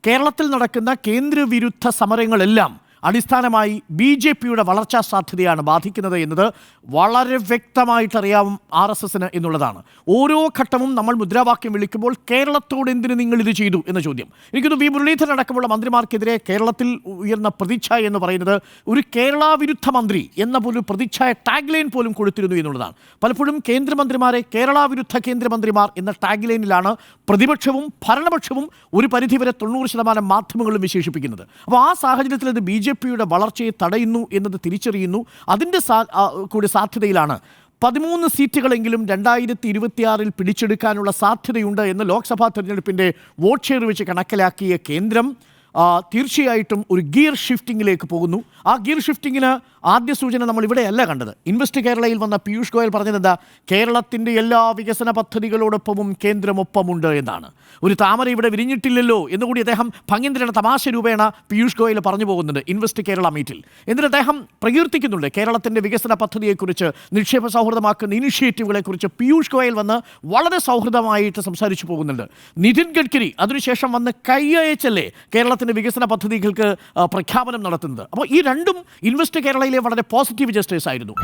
കേരളത്തിൽ നടക്കുന്ന കേന്ദ്രവിരുദ്ധ സമരങ്ങളെല്ലാം അടിസ്ഥാനമായി BJPയുടെ വളർച്ചാ സാധ്യതയാണ് ബാധിക്കുന്നത് എന്നത് വളരെ വ്യക്തമായിട്ടറിയാവും RSSന് എന്നുള്ളതാണ്. ഓരോ ഘട്ടവും നമ്മൾ മുദ്രാവാക്യം വിളിക്കുമ്പോൾ കേരളത്തോട് എന്തിന് നിങ്ങൾ ഇത് ചെയ്തു എന്ന ചോദ്യം. എനിക്കൊന്ന് വി മുരളീധരൻ അടക്കമുള്ള മന്ത്രിമാർക്കെതിരെ കേരളത്തിൽ ഉയർന്ന പ്രതിച്ഛായ എന്ന് പറയുന്നത് ഒരു കേരള വിരുദ്ധ മന്ത്രി എന്ന പോലും പ്രതിച്ഛായ ടാഗ് ലൈൻ പോലും കൊടുത്തിരുന്നു എന്നുള്ളതാണ്. പലപ്പോഴും കേന്ദ്രമന്ത്രിമാരെ കേരള വിരുദ്ധ കേന്ദ്രമന്ത്രിമാർ എന്ന ടാഗ് ലൈനിലാണ് പ്രതിപക്ഷവും ഭരണപക്ഷവും ഒരു പരിധിവരെ 90% മാധ്യമങ്ങളും വിശേഷിപ്പിക്കുന്നത്. അപ്പോൾ ആ സാഹചര്യത്തിൽ അത് BJPയുടെ വളർച്ചയെ തടയുന്നു എന്നത് തിരിച്ചറിയുന്നു. അതിൻ്റെ കൂടി സാധ്യതയിലാണ് 13 സീറ്റുകളെങ്കിലും 2026 പിടിച്ചെടുക്കാനുള്ള സാധ്യതയുണ്ട് എന്ന് ലോക്സഭാ തെരഞ്ഞെടുപ്പിൻ്റെ വോട്ട് ഷെയർ വെച്ച് കണക്കിലാക്കിയ കേന്ദ്രം തീർച്ചയായിട്ടും ഒരു ഗിയർ ഷിഫ്റ്റിങ്ങിലേക്ക് പോകുന്നു. ആ ഗിയർ ഷിഫ്റ്റിങ്ങിന് ആദ്യ സൂചന നമ്മൾ ഇവിടെയല്ല കണ്ടത്. ഇൻവെസ്റ്റ് കേരളയിൽ വന്ന പീയൂഷ് ഗോയൽ പറഞ്ഞതെന്താ? കേരളത്തിൻ്റെ എല്ലാ വികസന പദ്ധതികളോടൊപ്പവും കേന്ദ്രമൊപ്പമുണ്ട് എന്നാണ്. ഒരു താമര ഇവിടെ വിരിഞ്ഞിട്ടില്ലല്ലോ എന്നുകൂടി അദ്ദേഹം ഭംഗിന്ദ്രന തമാശ രൂപേണ പീയൂഷ് ഗോയൽ പറഞ്ഞു പോകുന്നുണ്ട് ഇൻവെസ്റ്റ് കേരള മീറ്റിൽ. എന്നിട്ട് അദ്ദേഹം പ്രകീർത്തിക്കുന്നുണ്ട് കേരളത്തിൻ്റെ വികസന പദ്ധതിയെക്കുറിച്ച്, നിക്ഷേപ സൗഹൃദമാക്കുന്ന ഇനിഷ്യേറ്റീവുകളെക്കുറിച്ച് പീയൂഷ് ഗോയൽ വന്ന് വളരെ സൗഹൃദമായിട്ട് സംസാരിച്ചു പോകുന്നുണ്ട്. നിതിൻ ഗഡ്കരി അതിനുശേഷം വന്ന് കൈയച്ചല്ലേ കേരളത്തിൻ്റെ വികസന പദ്ധതികൾക്ക് പ്രഖ്യാപനം നടത്തുന്നത്. അപ്പോൾ ഈ രണ്ടും ഇൻവെസ്റ്റ് കേരളയിലെ വളരെ പോസിറ്റീവ് ജസ്റ്റേഴ്സ് ആയിരുന്നു.